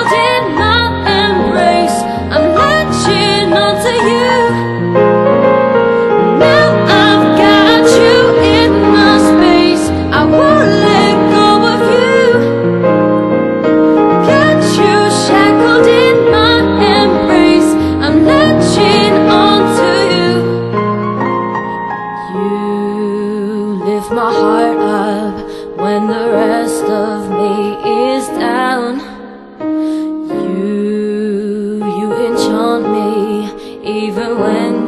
shackled in my embrace. I'm latching onto you. Now I've got you in my space. I won't let go of you. Got you shackled in my embrace. I'm latching onto you. You lift my heart up when the rest of me is down. You enchant me even when